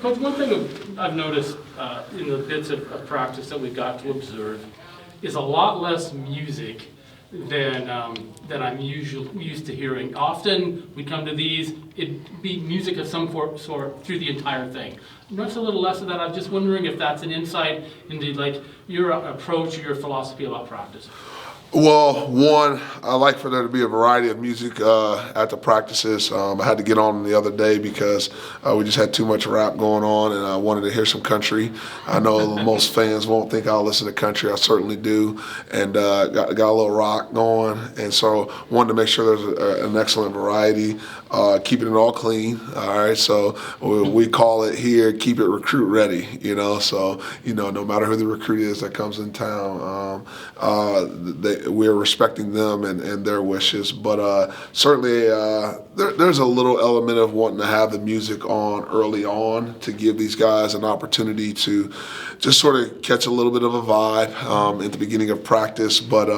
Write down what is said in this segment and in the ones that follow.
Coach, one thing I've noticed in the bits of practice that we got to observe is a lot less music than I'm used to hearing. Often we come to these, it'd be music of some sort through the entire thing. Notice a little less of that. I'm just wondering if that's an insight into like your approach or your philosophy about practice. Well, one, I like for there to be a variety of music at the practices. I had to get on the other day because we just had too much rap going on, and I wanted to hear some country. I know most fans won't think I'll listen to country. I certainly do, and got a little rock going, and so wanted to make sure there's an excellent variety. Keeping it all clean. All right, so we call it here, keep it recruit ready. So no matter who the recruit is that comes in town, we're respecting them and their wishes. But certainly there's a little element of wanting to have the music on early on to give these guys an opportunity to just sort of catch a little bit of a vibe at the beginning of practice. But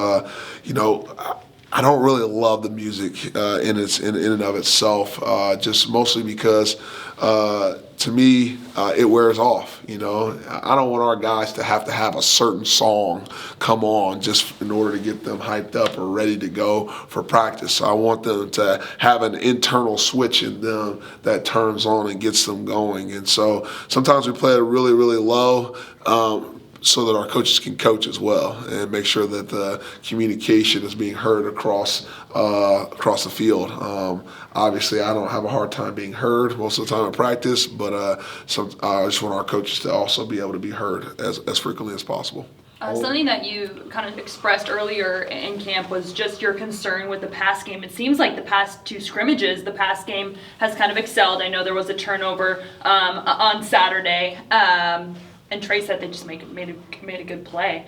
I don't really love the music in and of itself, just mostly because to me it wears off. I don't want our guys to have a certain song come on just in order to get them hyped up or ready to go for practice. So I want them to have an internal switch in them that turns on and gets them going. And so sometimes we play it really, really low. So that our coaches can coach as well and make sure that the communication is being heard across the field. Obviously, I don't have a hard time being heard most of the time in practice, but I just want our coaches to also be able to be heard as frequently as possible. Something that you kind of expressed earlier in camp was just your concern with the pass game. It seems like the past two scrimmages, the pass game has kind of excelled. I know there was a turnover on Saturday. And Trey said they just made a good play.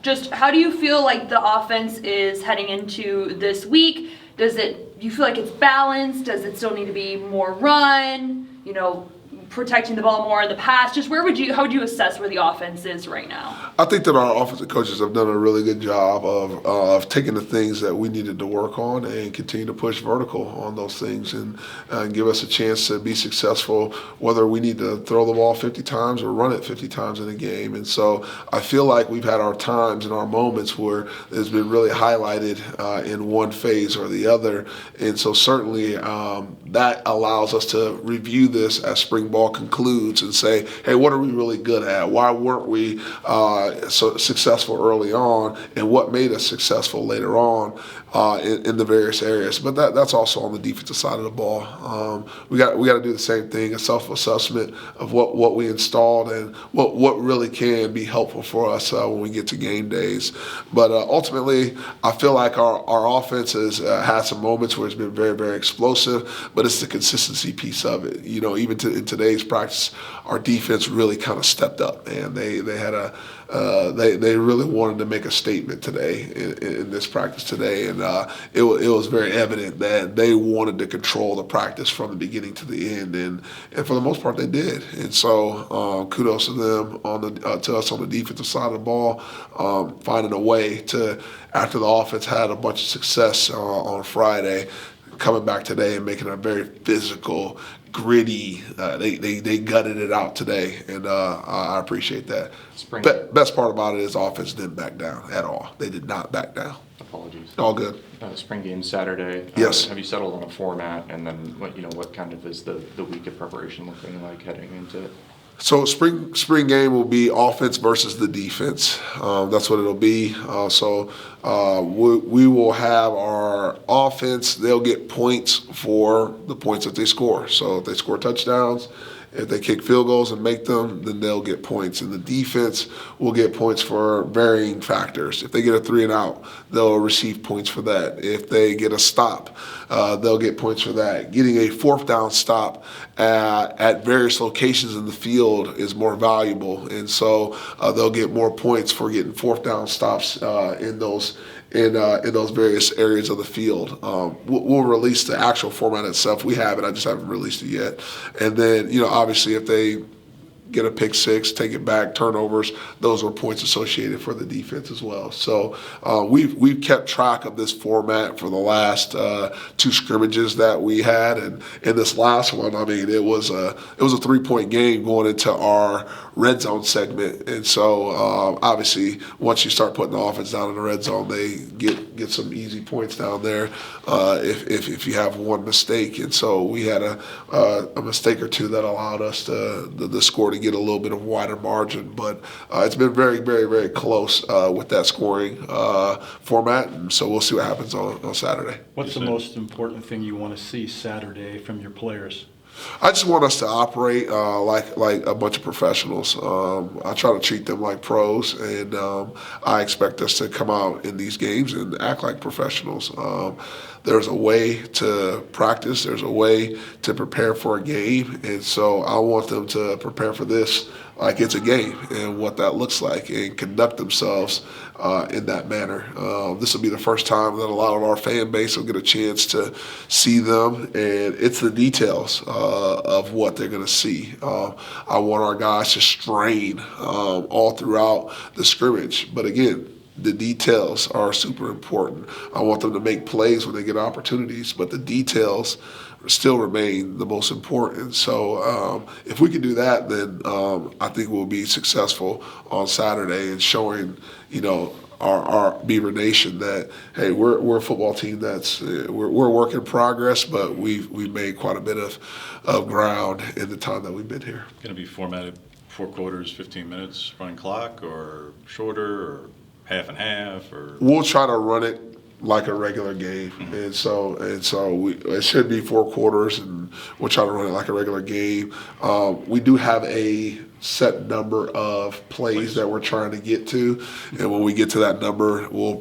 Just how do you feel like the offense is heading into this week? Do you feel like it's balanced? Does it still need to be more run? Protecting the ball more in the pass? Just how would you assess where the offense is right now? I think that our offensive coaches have done a really good job of taking the things that we needed to work on and continue to push vertical on those things and give us a chance to be successful, whether we need to throw the ball 50 times or run it 50 times in a game. And so I feel like we've had our times and our moments where it's been really highlighted in one phase or the other. And so certainly that allows us to review this as spring ball concludes and say, hey, what are we really good at? Why weren't we so successful early on, and what made us successful later on in the various areas? But that's also on the defensive side of the ball. We got to do the same thing, a self-assessment of what we installed and what really can be helpful for us when we get to game days. But ultimately, I feel like our offense has had some moments where it's been very, very explosive, but it's the consistency piece of it. Even in today's practice, our defense really kind of stepped up, and they had they really wanted to make a statement today in this practice today, and it was very evident that they wanted to control the practice from the beginning to the end, and for the most part they did. And so kudos to them to us on the defensive side of the ball, finding a way to, after the offense had a bunch of success on Friday, coming back today and making a very physical, gritty. They gutted it out today, and I appreciate that. Best part about it is offense didn't back down at all. They did not back down. Apologies. All good. Spring game Saturday. Yes. Have you settled on a format, and then what kind of is the week of preparation looking like heading into it? So spring game will be offense versus the defense. That's what it'll be. We will have our offense. They'll get points for the points that they score. So if they score touchdowns, if they kick field goals and make them, then they'll get points. And the defense will get points for varying factors. If they get a 3 and out, they'll receive points for that. If they get a stop, they'll get points for that. Getting a 4th down stop at various locations in the field is more valuable, and so they'll get more points for getting 4th down stops in those various areas of the field. We'll release the actual format itself. We have it. I just haven't released it yet. And then, obviously, if they get a pick six, take it back, turnovers. Those were points associated for the defense as well. So we've kept track of this format for the last 2 scrimmages that we had, and in this last one, I mean, it was a 3-point game going into our red zone segment, and so obviously once you start putting the offense down in the red zone, they get some easy points down there if you have one mistake, and so we had a mistake or two that allowed us the score to get a little bit of wider margin, but it's been very, very, very close with that scoring format, and so we'll see what happens on Saturday. What's the most important thing you want to see Saturday from your players? I just want us to operate like a bunch of professionals. I try to treat them like pros, and I expect us to come out in these games and act like professionals. There's a way to practice. There's a way to prepare for a game, and so I want them to prepare for this like it's a game and what that looks like, and conduct themselves in that manner. This will be the first time that a lot of our fan base will get a chance to see them, and it's the details of what they're going to see. I want our guys to strain all throughout the scrimmage, but again, the details are super important. I want them to make plays when they get opportunities, but the details still remain the most important. So if we can do that, then I think we'll be successful on Saturday in showing, our Beaver Nation that, hey, we're a football team that's we're a work in progress, but we've made quite a bit of ground in the time that we've been here. Going to be formatted 4 quarters, 15 minutes running clock, or shorter, or half and half, or We'll try to run it like a regular game, and so it should be 4 quarters, and we'll try to run it like a regular game. We do have a set number of plays that we're trying to get to, and when we get to that number, we'll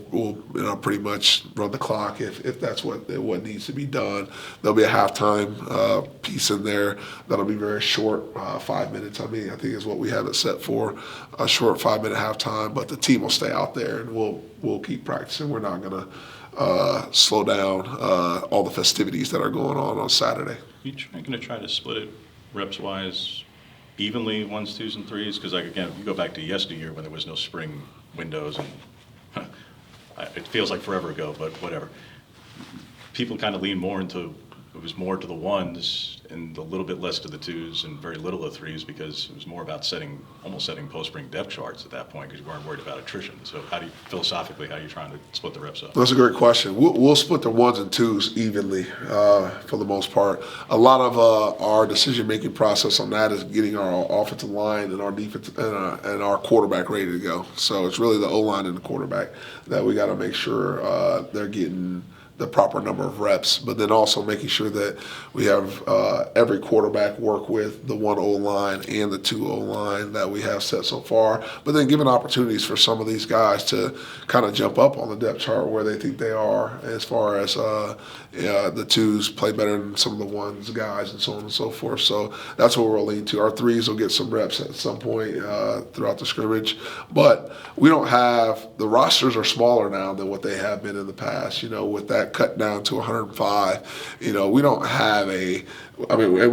pretty much run the clock if that's what needs to be done. There'll be a halftime piece in there that'll be very short, 5 minutes. I think is what we have it set for, a short 5-minute halftime. But the team will stay out there, and we'll keep practicing. We're not gonna slow down all the festivities that are going on Saturday. you going to try to split it reps wise evenly, 1s, 2s, and 3s? Because again, if you go back to yesteryear when there was no spring windows, and it feels like forever ago, but whatever. People kind of lean more into, it was more to the 1s and a little bit less to the 2s and very little to 3s, because it was more about almost setting post-spring depth charts at that point, because you weren't worried about attrition. So philosophically, how are you trying to split the reps up? That's a great question. We'll split the 1s and 2s evenly for the most part. A lot of our decision-making process on that is getting our offensive line and our defense and our quarterback ready to go. So it's really the O-line and the quarterback that we got to make sure they're getting the proper number of reps, but then also making sure that we have every quarterback work with the 1 O-line and the 2 O-line that we have set so far, but then giving opportunities for some of these guys to kind of jump up on the depth chart where they think they are, as far as the 2s play better than some of the 1s guys, and so on and so forth. So that's what we'll lean to. Our 3s will get some reps at some point throughout the scrimmage, but we don't have, the rosters are smaller now than what they have been in the past, with that cut down to 105. We don't have we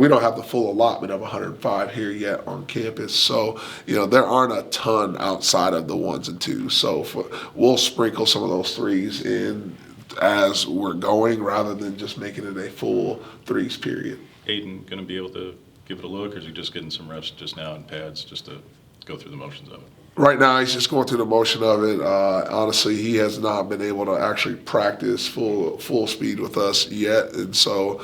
don't have the full allotment of 105 here yet on campus. So, there aren't a ton outside of the 1s and 2s. So we'll sprinkle some of those 3s in as we're going, rather than just making it a full 3s period. Aiden going to be able to give it a look, or is he just getting some reps just now in pads just to go through the motions of it? Right now, he's just going through the motion of it. Honestly, he has not been able to actually practice full speed with us yet, and so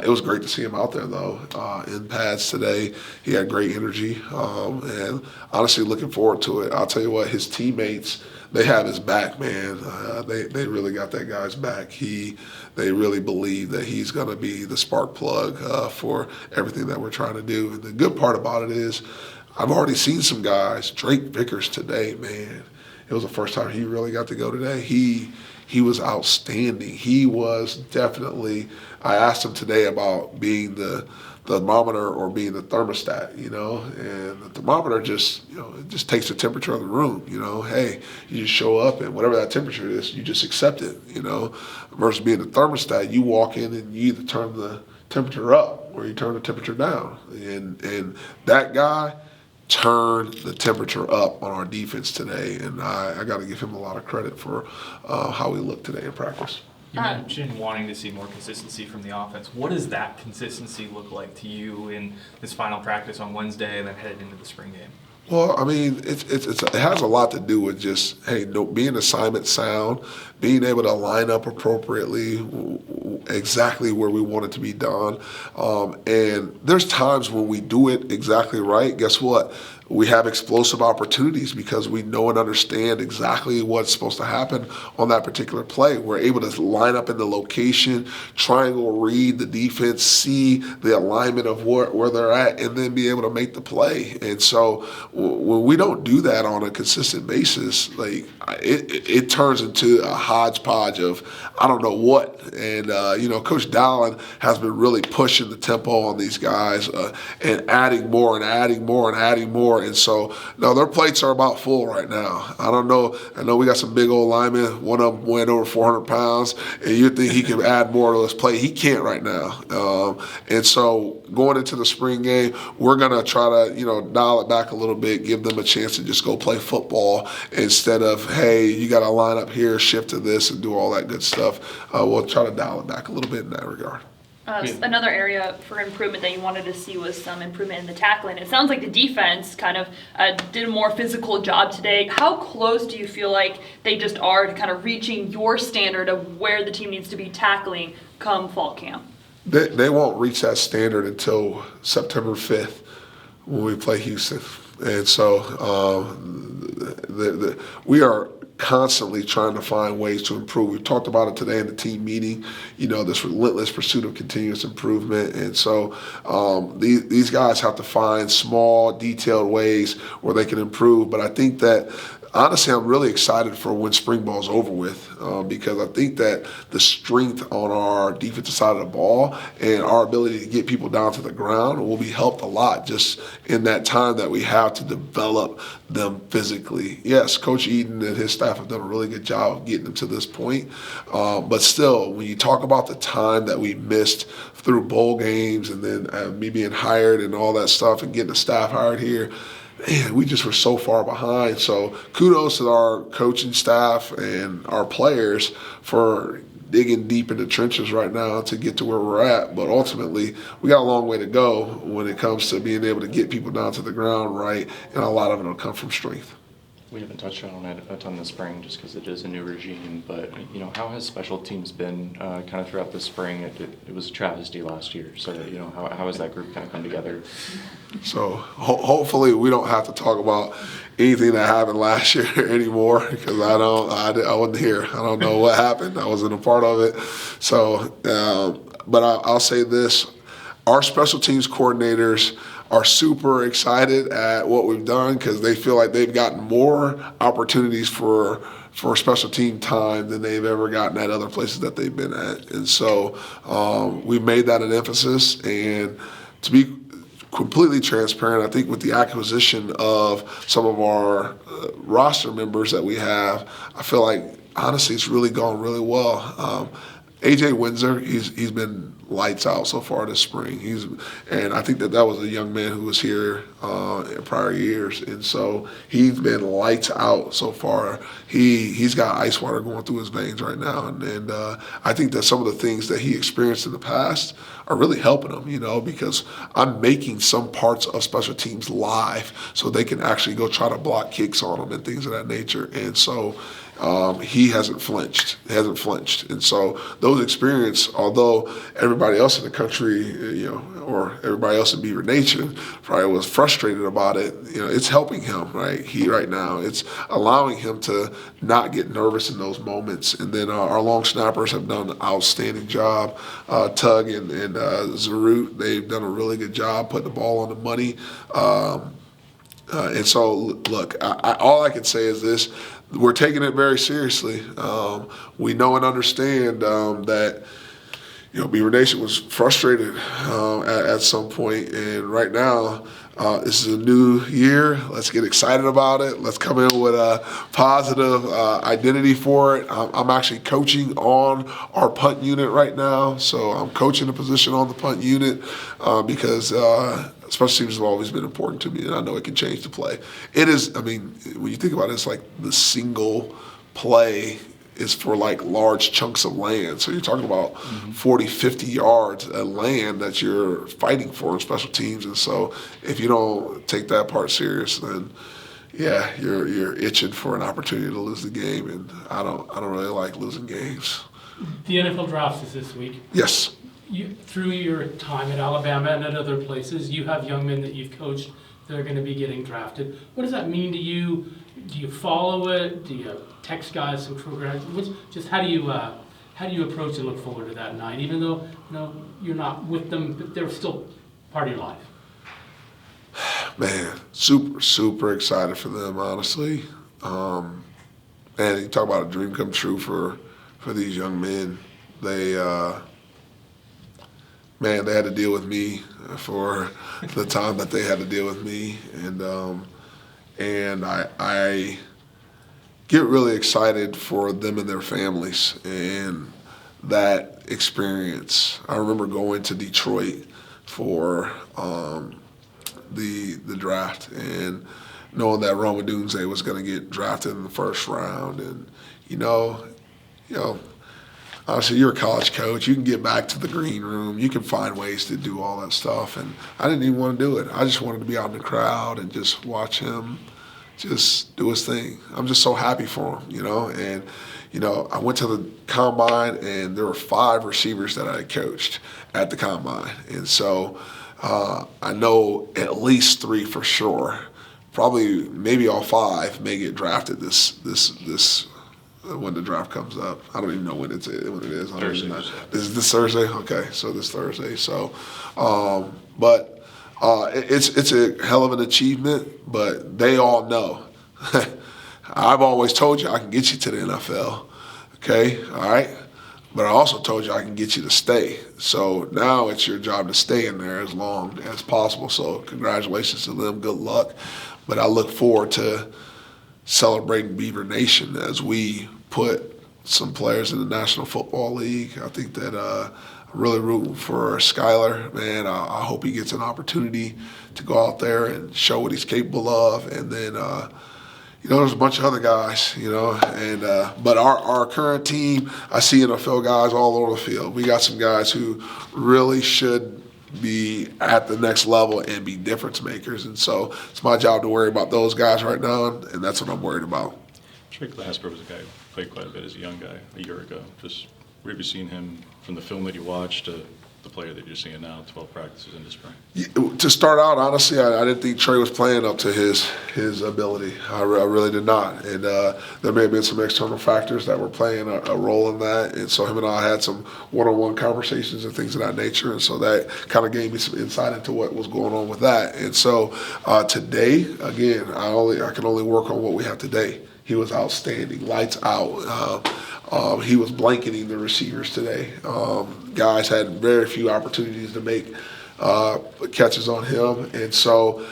it was great to see him out there, though, in pads today. He had great energy, and honestly, looking forward to it. I'll tell you what, his teammates, they have his back, man. They really got that guy's back. They really believe that he's going to be the spark plug for everything that we're trying to do. And the good part about it is, I've already seen some guys. Drake Vickers today, man. It was the first time he really got to go today. He was outstanding. He was definitely, I asked him today about being the thermometer or being the thermostat, and the thermometer just, it just takes the temperature of the room, hey, you just show up, and whatever that temperature is, you just accept it, versus being the thermostat, you walk in and you either turn the temperature up or you turn the temperature down, and that guy, turn the temperature up on our defense today, and I got to give him a lot of credit for how we looked today in practice. You mentioned wanting to see more consistency from the offense. What does that consistency look like to you in this final practice on Wednesday and then headed into the spring game? Well, I mean, it has a lot to do with just, hey, being assignment sound, being able to line up appropriately, exactly where we want it to be done. And there's times when we do it exactly right. Guess what? We have explosive opportunities because we know and understand exactly what's supposed to happen on that particular play. We're able to line up in the location, triangle read the defense, see the alignment of where they're at, and then be able to make the play. And so when we don't do that on a consistent basis, like it turns into a hodgepodge of I don't know what. And Coach Dallin has been really pushing the tempo on these guys and adding more and adding more and adding more. And so, no, their plates are about full right now. I don't know. I know we got some big old linemen. One of them went over 400 pounds, and you think he can add more to his plate. He can't right now. And so going into the spring game, we're going to try to, dial it back a little bit, give them a chance to just go play football instead of, hey, you got to line up here, shift to this, and do all that good stuff. We'll try to dial it back a little bit in that regard. Another area for improvement that you wanted to see was some improvement in the tackling. It sounds like the defense kind of did a more physical job today. How close do you feel like they just are to kind of reaching your standard of where the team needs to be tackling come fall camp? They won't reach that standard until September 5th when we play Houston. And so we are constantly trying to find ways to improve. We talked about it today in the team meeting, this relentless pursuit of continuous improvement. And so these guys have to find small, detailed ways where they can improve. But I think that honestly, I'm really excited for when spring ball's over with because I think that the strength on our defensive side of the ball and our ability to get people down to the ground will be helped a lot just in that time that we have to develop them physically. Yes, Coach Eden and his staff have done a really good job of getting them to this point. But still, when you talk about the time that we missed through bowl games and then me being hired and all that stuff and getting the staff hired here, man, we just were so far behind. So kudos to our coaching staff and our players for digging deep in the trenches right now to get to where we're at. But ultimately, we got a long way to go when it comes to being able to get people down to the ground right, and a lot of it will come from strength. We haven't touched on it a ton this spring just because it is a new regime, but how has special teams been kind of throughout the spring? It was a travesty last year, so how has that group kind of come together? So hopefully we don't have to talk about anything that happened last year anymore because I wasn't here. I don't know what happened. I wasn't a part of it. So, but I'll say this: our special teams coordinators are super excited at what we've done because they feel like they've gotten more opportunities for special team time than they've ever gotten at other places that they've been at. And so we've made that an emphasis. And to be completely transparent, I think with the acquisition of some of our roster members that we have, I feel like, honestly, it's really gone really well. AJ Windsor, he's been lights out so far this spring. And I think that was a young man who was here in prior years, and so he's been lights out so far. He's got ice water going through his veins right now, and I think that some of the things that he experienced in the past are really helping him, because I'm making some parts of special teams live so they can actually go try to block kicks on them and things of that nature, and so. He hasn't flinched. And so those experiences, although everybody else in the country, or everybody else in Beaver Nation probably was frustrated about it, it's helping him, right? Right now, it's allowing him to not get nervous in those moments. And then our long snappers have done an outstanding job. Tug and Zarut, they've done a really good job putting the ball on the money. And so, look, all I can say is this. We're taking it very seriously. We know and understand that, Beaver Nation was frustrated at some point. And right now, this is a new year. Let's get excited about it. Let's come in with a positive identity for it. I'm actually coaching on our punt unit right now. So I'm coaching the position on the punt unit because special teams have always been important to me, and I know it can change the play. It is, I mean, when you think about it, it's like the single play is for like large chunks of land. So you're talking about 40, 50 yards of land that you're fighting for in special teams. And so if you don't take that part serious, then yeah, you're itching for an opportunity to lose the game. And I don't really like losing games. The NFL draft is this week. Yes. Through your time at Alabama and at other places, you have young men that you've coached that are going to be getting drafted. What does that mean to you? Do you follow it? Do you text guys some programs? Just how do you approach and look forward to that night, even though you're not with them, but they're still part of your life? Man, super excited for them, honestly. And you talk about a dream come true for these young men. They had to deal with me for the time that they had to deal with me, and I get really excited for them and their families and that experience. I remember going to Detroit for the draft and knowing that Rome Odunze was going to get drafted in the first round, and obviously, you're a college coach. You can get back to the green room. You can find ways to do all that stuff. And I didn't even want to do it. I just wanted to be out in the crowd and just watch him just do his thing. I'm just so happy for him, And, I went to the combine, and there were 5 receivers that I coached at the combine. And so I know at least 3 for sure. Probably maybe all 5 may get drafted this when the draft comes up. I don't even know when it is. Thursday. Is this Thursday? Okay, so this Thursday. So, but it's a hell of an achievement. But they all know. I've always told you I can get you to the NFL. Okay, all right. But I also told you I can get you to stay. So now it's your job to stay in there as long as possible. So congratulations to them. Good luck. But I look forward to celebrating Beaver Nation as we put some players in the National Football League. I think that I'm really rooting for Skylar, man. I hope he gets an opportunity to go out there and show what he's capable of. And then, there's a bunch of other guys, but our current team, I see NFL guys all over the field. We got some guys who really should be at the next level and be difference makers. And so it's my job to worry about those guys right now, and that's what I'm worried about. Trey Glasper was a guy who played quite a bit as a young guy a year ago. Just where have you seen him from the film that you watched to the player that you're seeing now, 12 practices in the spring? To start out, honestly, I didn't think Trey was playing up to his ability. I really did not. And there may have been some external factors that were playing a role in that. And so him and I had some one-on-one conversations and things of that nature. And so that kind of gave me some insight into what was going on with that. And so today, again, I can only work on what we have today. He was outstanding, lights out. He was blanketing the receivers today. Guys had very few opportunities to make catches on him, and so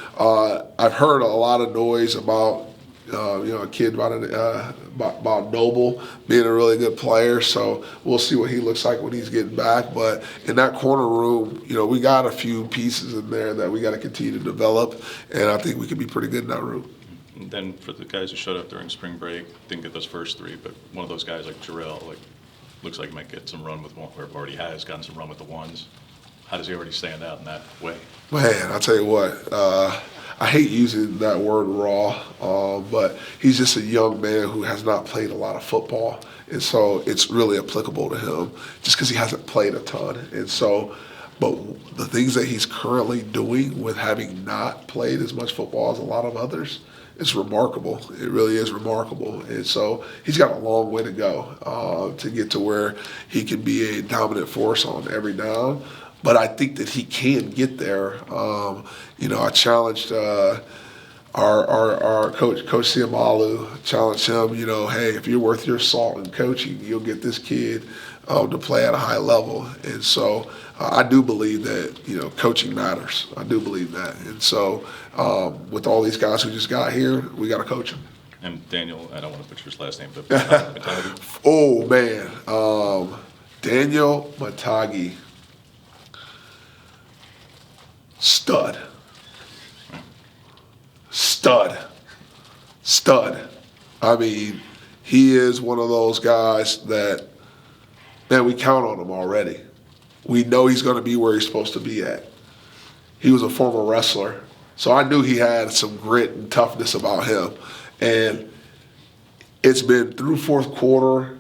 I've heard a lot of noise about a kid about Noble being a really good player. So we'll see what he looks like when he's getting back. But in that corner room, we got a few pieces in there that we got to continue to develop, and I think we could be pretty good in that room. And then for the guys who showed up during spring break, didn't get those first 3, but one of those guys like Jarrell, looks like he might get some run with one, or already has gotten some run with the ones. How does he already stand out in that way? Man, I'll tell you what, I hate using that word raw, but he's just a young man who has not played a lot of football, and so it's really applicable to him just because he hasn't played a ton. And so, but the things that he's currently doing with having not played as much football as a lot of others, it's remarkable. It really is remarkable. And so he's got a long way to go to get to where he can be a dominant force on every down. But I think that he can get there. I challenged our coach Siamalu, challenged him, hey, if you're worth your salt in coaching, you'll get this kid to play at a high level. And so I do believe that, coaching matters. I do believe that. And so with all these guys who just got here, we got to coach them. And Daniel, I don't want to butcher his last name, but Matagi. Oh, man. Daniel Matagi, stud. Stud. I mean, he is one of those guys that, man, we count on him already. We know he's going to be where he's supposed to be at. He was a former wrestler, so I knew he had some grit and toughness about him. And it's been through fourth quarter.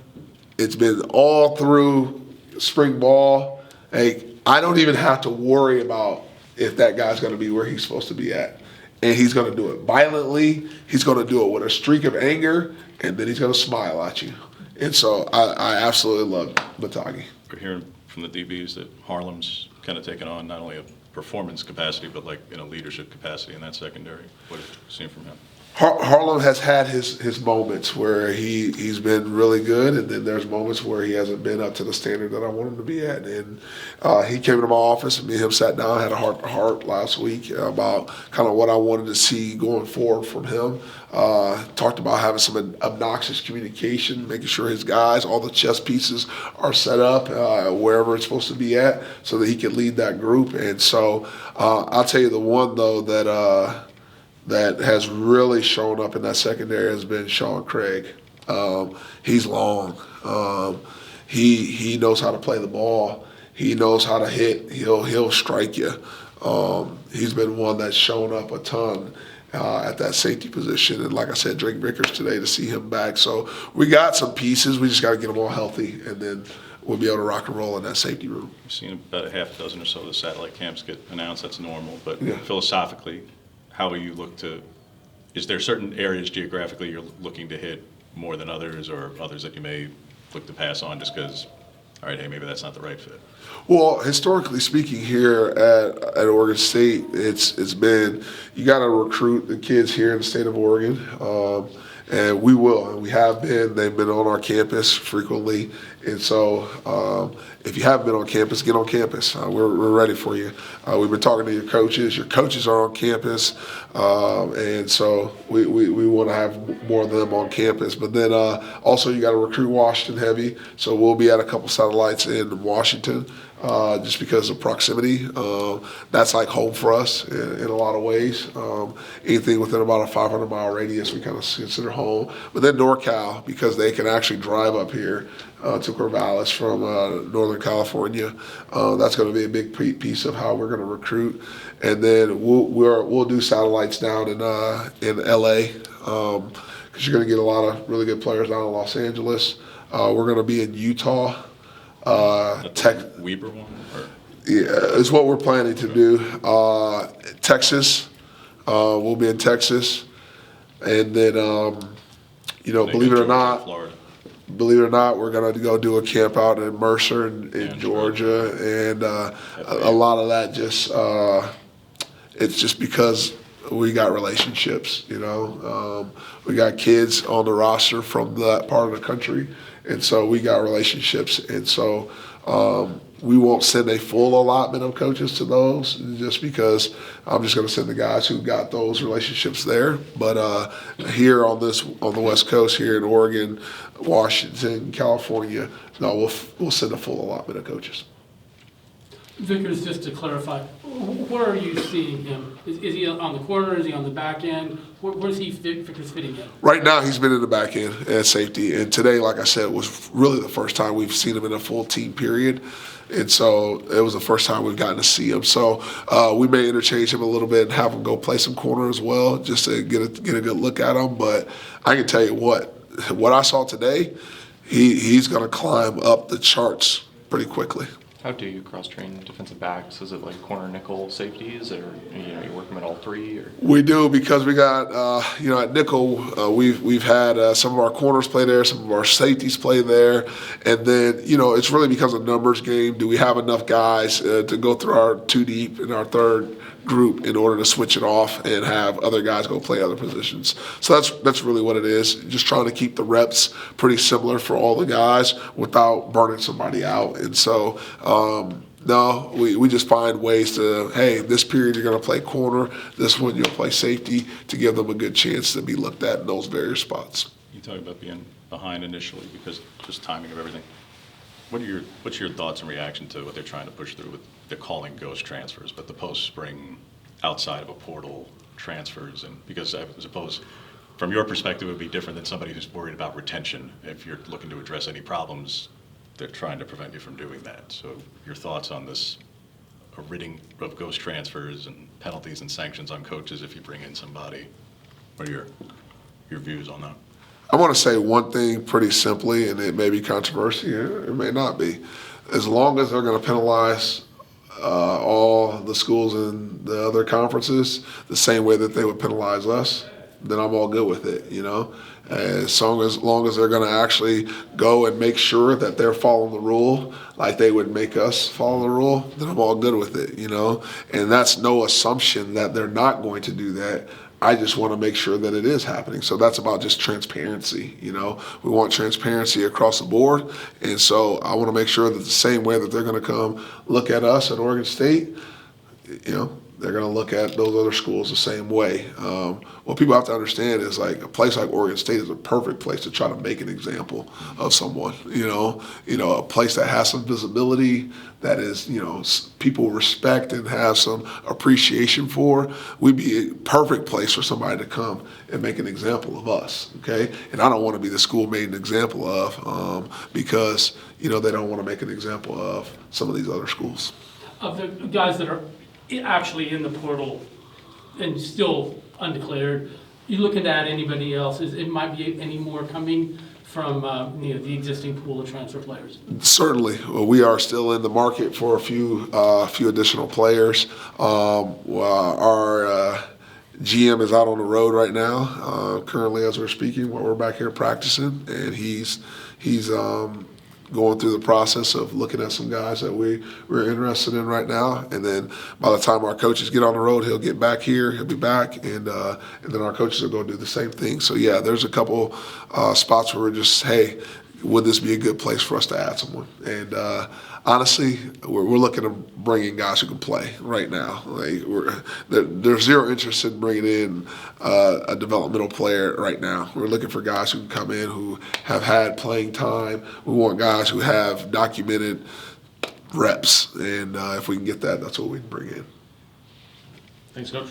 It's been all through spring ball. Hey, I don't even have to worry about if that guy's going to be where he's supposed to be at. And he's going to do it violently. He's going to do it with a streak of anger, and then he's going to smile at you. And so I absolutely love Batagi. We're hearing from the DBs that Harlem's kind of taken on not only a performance capacity, but like in a leadership capacity in that secondary. What have you seen from him? Harlem has had his moments where he's been really good, and then there's moments where he hasn't been up to the standard that I want him to be at. And he came into my office, and me and him sat down, had a heart-to-heart last week about kind of what I wanted to see going forward from him. Talked about having some obnoxious communication, making sure his guys, all the chess pieces are set up wherever it's supposed to be at so that he can lead that group. And so I'll tell you the one, though, that has really shown up in that secondary has been Sean Craig. He's long. He knows how to play the ball. He knows how to hit. He'll strike you. He's been one that's shown up a ton at that safety position. And like I said, Drake Vickers today, to see him back. So we got some pieces. We just got to get them all healthy, and then we'll be able to rock and roll in that safety room. We've seen about a half dozen or so of the satellite camps get announced. That's normal. But Yeah. philosophically, how will you look to, is there certain areas geographically you're looking to hit more than others, or others that you may look to pass on just because, all right, hey, maybe that's not the right fit? Well, historically speaking, here at Oregon State, it's been, you got to recruit the kids here in the state of Oregon, and we will, and we have been. They've been on our campus frequently, and so if you haven't been on campus, get on campus. We're ready for you. We've been talking to your coaches. Your coaches are on campus, and so we want to have more of them on campus. But then also you got to recruit Washington heavy, so we'll be at a couple satellites in Washington. Just because of proximity. That's like home for us in a lot of ways. Anything within about a 500-mile radius we kind of consider home. But then NorCal, because they can actually drive up here to Corvallis from Northern California. That's going to be a big piece of how we're going to recruit. And then we'll do satellites down in LA, because you're going to get a lot of really good players down in Los Angeles. We're going to be in Utah. Weber one? Or? Yeah, it's what we're planning to do. Texas, we'll be in Texas, and then believe it or not, Florida. we're gonna go do a camp out in Mercer in Georgia, and a lot of that just it's just because we got relationships. We got kids on the roster from that part of the country. And so we got relationships, and so we won't send a full allotment of coaches to those just because I'm just going to send the guys who got those relationships there. But here on the West Coast, here in Oregon, Washington, California, no, we'll send a full allotment of coaches. Vickers, just to clarify, where are you seeing him? Is he on the corner? Is he on the back end? Where's Vickers fitting in? Right now, he's been in the back end at safety. And today, like I said, was really the first time we've seen him in a full team period. And so it was the first time we've gotten to see him. So we may interchange him a little bit and have him go play some corner as well, just to get a good look at him. But I can tell you what I saw today, he's going to climb up the charts pretty quickly. How do you cross-train defensive backs? Is it like corner, nickel, safeties, or you work them at all three? Or? We do, because we got at nickel we've had some of our corners play there, some of our safeties play there, and then it's really because of numbers game. Do we have enough guys to go through our two deep and our third group in order to switch it off and have other guys go play other positions? So that's really what it is. Just trying to keep the reps pretty similar for all the guys without burning somebody out. And so no, we just find ways to, hey, this period you're going to play corner, this one you'll play safety, to give them a good chance to be looked at in those various spots. You talk about being behind initially because just timing of everything. What's your thoughts and reaction to what they're trying to push through with they're calling ghost transfers, but the post-spring outside of a portal transfers, and because I suppose from your perspective it would be different than somebody who's worried about retention. If you're looking to address any problems, they're trying to prevent you from doing that. So your thoughts on this ridding of ghost transfers and penalties and sanctions on coaches if you bring in somebody? What are your views on that? I want to say one thing pretty simply, and it may be controversial, it may not be. As long as they're going to penalize all the schools in the other conferences the same way that they would penalize us, then I'm all good with it, you know. As long as they're going to actually go and make sure that they're following the rule like they would make us follow the rule, then I'm all good with it, you know. And that's no assumption that they're not going to do that. I just want to make sure that it is happening. So that's about just transparency, you know. We want transparency across the board. And so I want to make sure that the same way that they're going to come look at us at Oregon State, you know, they're going to look at those other schools the same way. What people have to understand is like a place like Oregon State is a perfect place to try to make an example of someone. You know, a place that has some visibility, that is, you know, people respect and have some appreciation for. We'd be a perfect place for somebody to come and make an example of us. Okay, and I don't want to be the school made an example of because you know they don't want to make an example of some of these other schools. Of the guys that are actually in the portal and still undeclared, you looking to add anybody else? It might be any more coming from you know, the existing pool of transfer players? Certainly, we are still in the market for a few additional players. Our GM is out on the road right now, currently as we're speaking, while we're back here practicing, and he's going through the process of looking at some guys that we're interested in right now. And then by the time our coaches get on the road, he'll get back here, he'll be back, and then our coaches are going to do the same thing. So yeah, there's a couple spots where we're just, hey, would this be a good place for us to add someone? And honestly, we're looking to bring in guys who can play right now. Like there's zero interest in bringing in a developmental player right now. We're looking for guys who can come in who have had playing time. We want guys who have documented reps, and if we can get that, that's what we can bring in. Thanks, Coach.